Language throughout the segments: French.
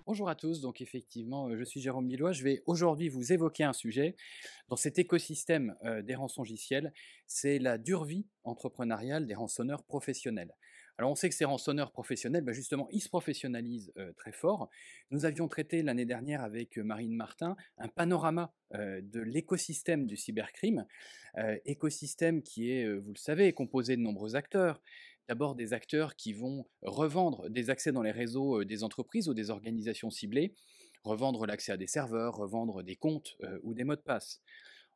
Bonjour à tous, donc effectivement, je suis Jérôme Billois. Je vais aujourd'hui vous évoquer un sujet dans cet écosystème des rançongiciels, c'est la dure vie entrepreneuriale des rançonneurs professionnels. Alors on sait que ces rançonneurs professionnels, justement, ils se professionnalisent très fort. Nous avions traité l'année dernière avec Marine Martin un panorama de l'écosystème du cybercrime, écosystème qui est, vous le savez, composé de nombreux acteurs. D'abord des acteurs qui vont revendre des accès dans les réseaux des entreprises ou des organisations ciblées, revendre l'accès à des serveurs, revendre des comptes ou des mots de passe.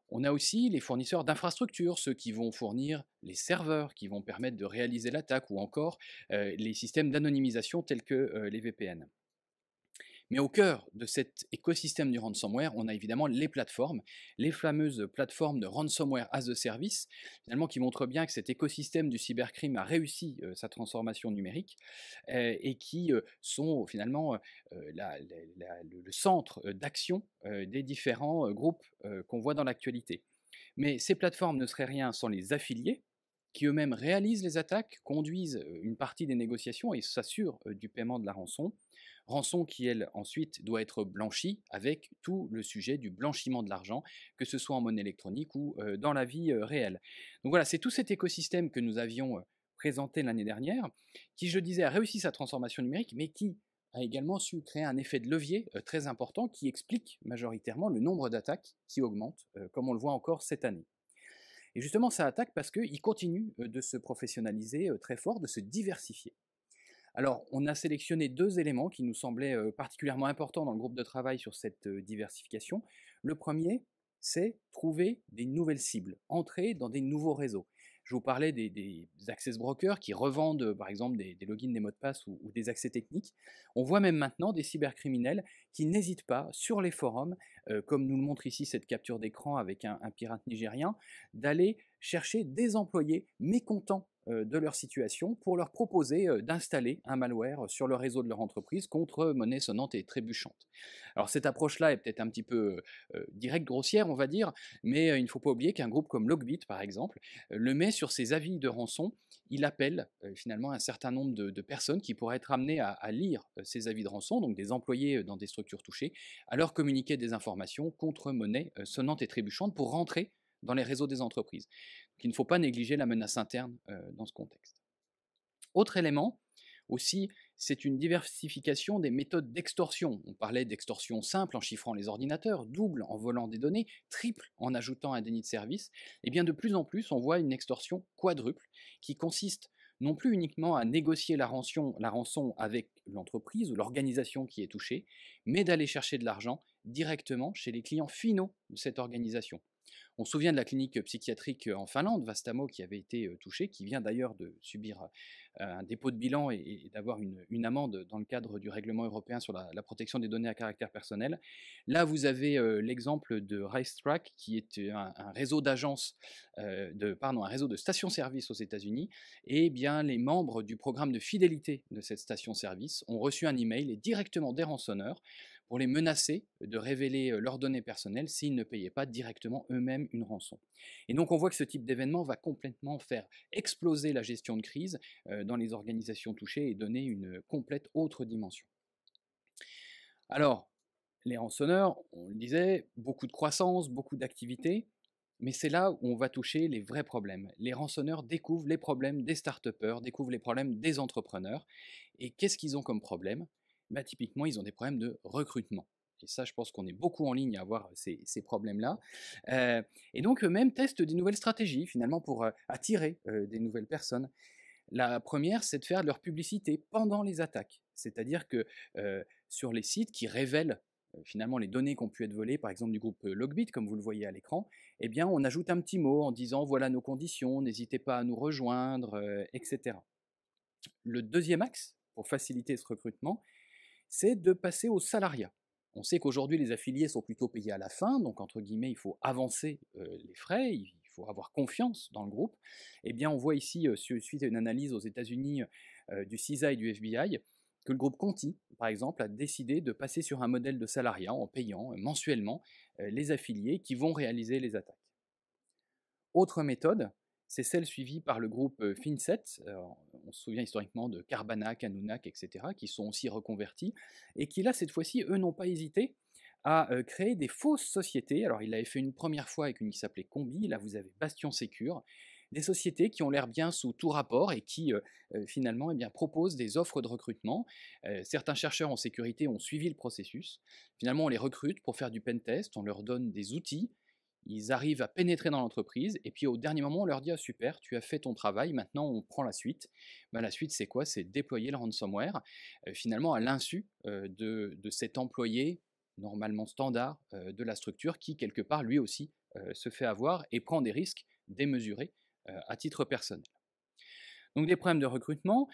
On a aussi les fournisseurs d'infrastructures, ceux qui vont fournir les serveurs qui vont permettre de réaliser l'attaque, ou encore les systèmes d'anonymisation tels que les VPN. Mais au cœur de cet écosystème du ransomware, on a évidemment les fameuses plateformes de ransomware as a service, finalement qui montrent bien que cet écosystème du cybercrime a réussi sa transformation numérique et qui sont finalement le centre d'action des différents groupes qu'on voit dans l'actualité. Mais ces plateformes ne seraient rien sans les affiliés, qui eux-mêmes réalisent les attaques, conduisent une partie des négociations et s'assurent du paiement de la rançon. Rançon qui, elle, ensuite doit être blanchie avec tout le sujet du blanchiment de l'argent, que ce soit en monnaie électronique ou dans la vie réelle. Donc voilà, c'est tout cet écosystème que nous avions présenté l'année dernière, qui, je disais, a réussi sa transformation numérique, mais qui a également su créer un effet de levier très important qui explique majoritairement le nombre d'attaques qui augmente, comme on le voit encore cette année. Et justement, ça attaque parce qu'il continue de se professionnaliser très fort, de se diversifier. Alors, on a sélectionné deux éléments qui nous semblaient particulièrement importants dans le groupe de travail sur cette diversification. Le premier, c'est trouver des nouvelles cibles, entrer dans des nouveaux réseaux. Je vous parlais des access brokers qui revendent par exemple des logins, des mots de passe ou des accès techniques. On voit même maintenant des cybercriminels qui n'hésitent pas sur les forums, comme nous le montre ici cette capture d'écran avec un pirate nigérien, d'aller chercher des employés mécontents de leur situation pour leur proposer d'installer un malware sur le réseau de leur entreprise contre monnaie sonnante et trébuchante. Alors cette approche-là est peut-être un petit peu directe, grossière, on va dire, mais il ne faut pas oublier qu'un groupe comme Logbit, par exemple, le met sur ses avis de rançon. Il appelle finalement un certain nombre de personnes qui pourraient être amenées à lire ces avis de rançon, donc des employés dans des structures touchées, à leur communiquer des informations contre monnaie sonnante et trébuchante pour rentrer dans les réseaux des entreprises. Donc il ne faut pas négliger la menace interne dans ce contexte. Autre élément aussi, c'est une diversification des méthodes d'extorsion. On parlait d'extorsion simple en chiffrant les ordinateurs, double en volant des données, triple en ajoutant un déni de service. Et bien de plus en plus, on voit une extorsion quadruple qui consiste non plus uniquement à négocier la rançon avec l'entreprise ou l'organisation qui est touchée, mais d'aller chercher de l'argent directement chez les clients finaux de cette organisation. On se souvient de la clinique psychiatrique en Finlande, Vastamo, qui avait été touchée, qui vient d'ailleurs de subir un dépôt de bilan et d'avoir une amende dans le cadre du règlement européen sur la protection des données à caractère personnel. Là, vous avez l'exemple de Racetrack, qui est un réseau d'agences, un réseau de stations-service aux États-Unis, et bien les membres du programme de fidélité de cette station-service ont reçu un email et directement des rançonneurs pour les menacer de révéler leurs données personnelles s'ils ne payaient pas directement eux-mêmes une rançon. Et donc on voit que ce type d'événement va complètement faire exploser la gestion de crise dans les organisations touchées et donner une complète autre dimension. Alors, les rançonneurs, on le disait, beaucoup de croissance, beaucoup d'activité, mais c'est là où on va toucher les vrais problèmes. Les rançonneurs découvrent les problèmes des start-upers, découvrent les problèmes des entrepreneurs, et qu'est-ce qu'ils ont comme problème ? Typiquement, ils ont des problèmes de recrutement. Et ça, je pense qu'on est beaucoup en ligne à avoir ces problèmes-là. Et donc, eux-mêmes testent des nouvelles stratégies, finalement, pour attirer des nouvelles personnes. La première, c'est de faire de leur publicité pendant les attaques. C'est-à-dire que sur les sites qui révèlent finalement les données qui ont pu être volées, par exemple du groupe Logbit, comme vous le voyez à l'écran, eh bien, on ajoute un petit mot en disant « voilà nos conditions, n'hésitez pas à nous rejoindre », etc. Le deuxième axe, pour faciliter ce recrutement, c'est de passer au salariat. On sait qu'aujourd'hui, les affiliés sont plutôt payés à la fin, donc entre guillemets, il faut avancer les frais, il faut avoir confiance dans le groupe. Eh bien, on voit ici, suite à une analyse aux États-Unis du CISA et du FBI, que le groupe Conti, par exemple, a décidé de passer sur un modèle de salariat en payant mensuellement les affiliés qui vont réaliser les attaques. Autre méthode, c'est celle suivie par le groupe Finset. On se souvient historiquement de Carbanac, Hanouna, etc., qui sont aussi reconvertis, et qui là, cette fois-ci, eux n'ont pas hésité à créer des fausses sociétés. Alors il l'avait fait une première fois avec une qui s'appelait Combi, là vous avez Bastion Sécure, des sociétés qui ont l'air bien sous tout rapport et qui finalement eh bien, proposent des offres de recrutement. Certains chercheurs en sécurité ont suivi le processus. Finalement on les recrute pour faire du pentest, on leur donne des outils, ils arrivent à pénétrer dans l'entreprise, et puis au dernier moment, on leur dit: «Ah super, tu as fait ton travail, maintenant on prend la suite». Ben, la suite, c'est quoi? C'est déployer le ransomware, finalement à l'insu de cet employé normalement standard de la structure qui, quelque part, lui aussi, se fait avoir et prend des risques démesurés à titre personnel. Donc des problèmes de recrutement,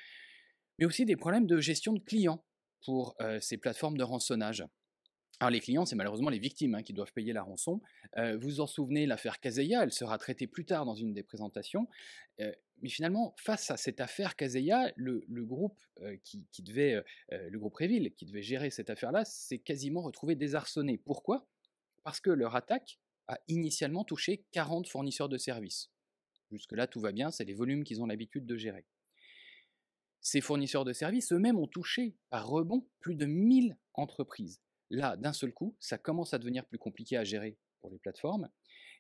mais aussi des problèmes de gestion de clients pour ces plateformes de rançonnage. Alors les clients, c'est malheureusement les victimes qui doivent payer la rançon. Vous vous en souvenez, l'affaire Kaseya, elle sera traitée plus tard dans une des présentations. Mais finalement, face à cette affaire Kaseya, le groupe le groupe Revil, qui devait gérer cette affaire-là, s'est quasiment retrouvé désarçonné. Pourquoi? Parce que leur attaque a initialement touché 40 fournisseurs de services. Jusque-là, tout va bien, c'est les volumes qu'ils ont l'habitude de gérer. Ces fournisseurs de services eux-mêmes ont touché par rebond plus de 1000 entreprises. Là, d'un seul coup, ça commence à devenir plus compliqué à gérer pour les plateformes.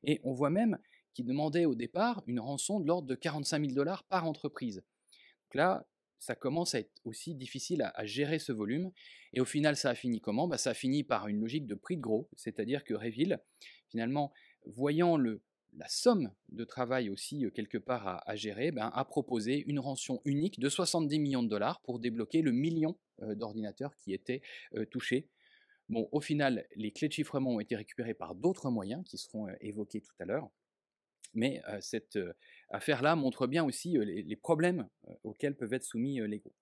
Et on voit même qu'ils demandaient au départ une rançon de l'ordre de 45 000 $ par entreprise. Donc là, ça commence à être aussi difficile à gérer ce volume. Et au final, ça a fini comment? Ça a fini par une logique de prix de gros, c'est-à-dire que Revil, finalement, voyant la somme de travail aussi quelque part à gérer, a proposé une rançon unique de 70 millions de dollars pour débloquer le million d'ordinateurs qui étaient touchés. Bon, au final, les clés de chiffrement ont été récupérées par d'autres moyens qui seront évoqués tout à l'heure, mais cette affaire-là montre bien aussi les problèmes auxquels peuvent être soumis les groupes.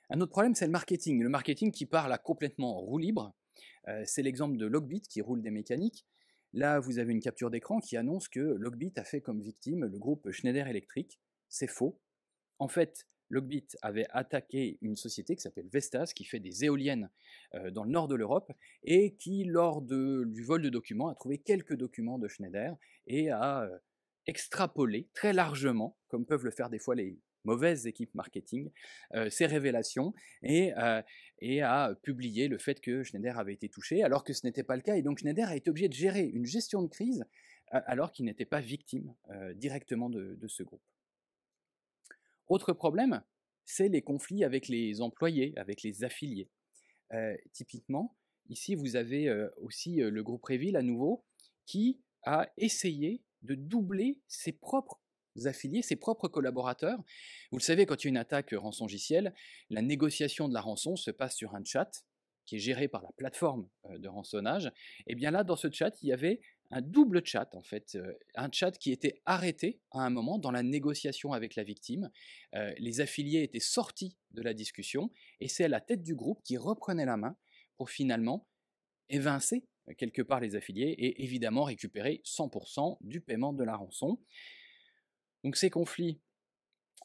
Un autre problème, c'est le marketing qui part là complètement en roue libre. C'est l'exemple de Logbit qui roule des mécaniques. Là, vous avez une capture d'écran qui annonce que Logbit a fait comme victime le groupe Schneider Electric. C'est faux. En fait, Logbit avait attaqué une société qui s'appelle Vestas, qui fait des éoliennes dans le nord de l'Europe, et qui, lors du vol de documents, a trouvé quelques documents de Schneider et a extrapolé très largement, comme peuvent le faire des fois les mauvaises équipes marketing, ces révélations et a publié le fait que Schneider avait été touché, alors que ce n'était pas le cas, et donc Schneider a été obligé de gérer une gestion de crise alors qu'il n'était pas victime directement de ce groupe. Autre problème, c'est les conflits avec les employés, avec les affiliés. Typiquement, ici vous avez aussi le groupe Revil à nouveau, qui a essayé de doubler ses propres affiliés, ses propres collaborateurs. Vous le savez, quand il y a une attaque rançongiciel, la négociation de la rançon se passe sur un chat qui est géré par la plateforme de rançonnage. Et bien là, dans ce chat, il y avait un double chat, en fait, un chat qui était arrêté à un moment dans la négociation avec la victime. Les affiliés étaient sortis de la discussion, et c'est la tête du groupe qui reprenait la main pour finalement évincer quelque part les affiliés et évidemment récupérer 100% du paiement de la rançon. Donc ces conflits,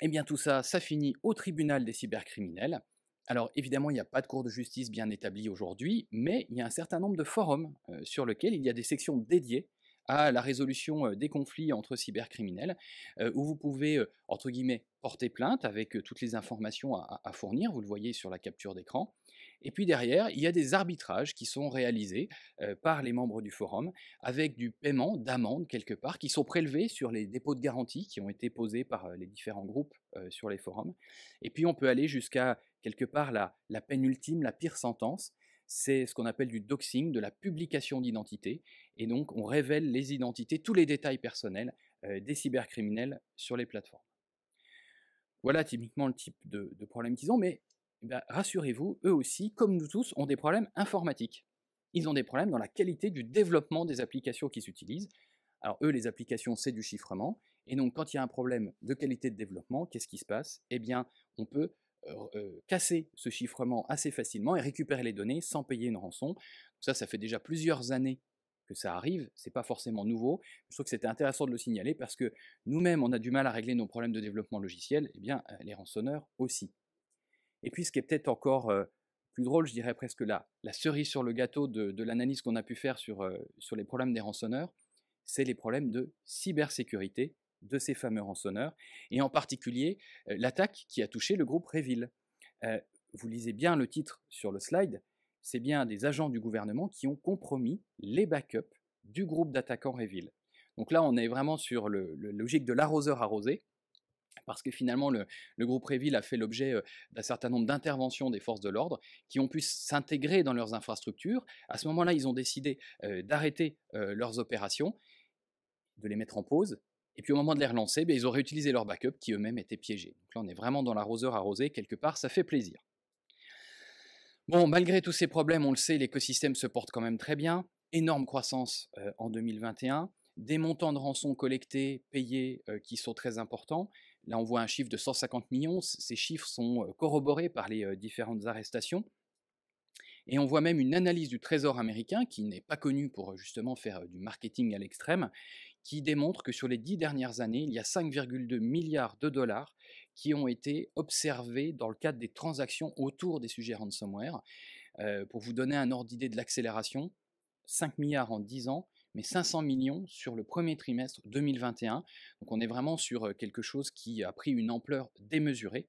eh bien tout ça, ça finit au tribunal des cybercriminels. Alors évidemment, il n'y a pas de cour de justice bien établie aujourd'hui, mais il y a un certain nombre de forums sur lesquels il y a des sections dédiées à la résolution des conflits entre cybercriminels, où vous pouvez, entre guillemets, porter plainte avec toutes les informations à fournir, vous le voyez sur la capture d'écran. Et puis derrière, il y a des arbitrages qui sont réalisés par les membres du forum, avec du paiement d'amendes quelque part, qui sont prélevés sur les dépôts de garantie qui ont été posés par les différents groupes sur les forums. Et puis on peut aller jusqu'à quelque part la peine ultime, la pire sentence, c'est ce qu'on appelle du doxing, de la publication d'identité, et donc on révèle les identités, tous les détails personnels des cybercriminels sur les plateformes. Voilà typiquement le type de problème qu'ils ont, mais rassurez-vous, eux aussi, comme nous tous, ont des problèmes informatiques. Ils ont des problèmes dans la qualité du développement des applications qui s'utilisent. Alors eux, les applications, c'est du chiffrement, et donc quand il y a un problème de qualité de développement, qu'est-ce qui se passe? Eh bien, on peut casser ce chiffrement assez facilement et récupérer les données sans payer une rançon. Ça fait déjà plusieurs années que ça arrive, c'est pas forcément nouveau. Je trouve que c'était intéressant de le signaler parce que nous-mêmes, on a du mal à régler nos problèmes de développement logiciel, et bien les rançonneurs aussi. Et puis ce qui est peut-être encore plus drôle, je dirais presque la cerise sur le gâteau de l'analyse qu'on a pu faire sur les problèmes des rançonneurs, c'est les problèmes de cybersécurité de ces fameux rançonneurs, et en particulier l'attaque qui a touché le groupe Revil. Vous lisez bien le titre sur le slide, c'est bien des agents du gouvernement qui ont compromis les backups du groupe d'attaquants Revil. Donc là, on est vraiment sur le logique de l'arroseur arrosé, parce que finalement, le groupe Revil a fait l'objet d'un certain nombre d'interventions des forces de l'ordre qui ont pu s'intégrer dans leurs infrastructures. À ce moment-là, ils ont décidé d'arrêter leurs opérations, de les mettre en pause, et puis au moment de les relancer, ils ont réutilisé leurs backups qui eux-mêmes étaient piégés. Donc là, on est vraiment dans l'arroseur arrosé, quelque part, ça fait plaisir. Bon, malgré tous ces problèmes, on le sait, l'écosystème se porte quand même très bien. Énorme croissance en 2021, des montants de rançon collectés, payés, qui sont très importants. Là, on voit un chiffre de 150 millions. Ces chiffres sont corroborés par les différentes arrestations. Et on voit même une analyse du Trésor américain, qui n'est pas connu pour justement faire du marketing à l'extrême, qui démontre que sur les 10 dernières années, il y a 5,2 milliards de dollars qui ont été observés dans le cadre des transactions autour des sujets ransomware. Pour vous donner un ordre d'idée de l'accélération, 5 milliards en 10 ans, mais 500 millions sur le premier trimestre 2021. Donc on est vraiment sur quelque chose qui a pris une ampleur démesurée.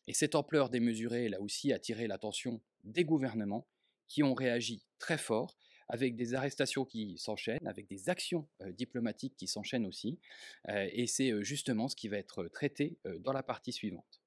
Et cette ampleur démesurée, elle a aussi attiré l'attention des gouvernements qui ont réagi très fort, avec des arrestations qui s'enchaînent, avec des actions diplomatiques qui s'enchaînent aussi. Et c'est justement ce qui va être traité dans la partie suivante.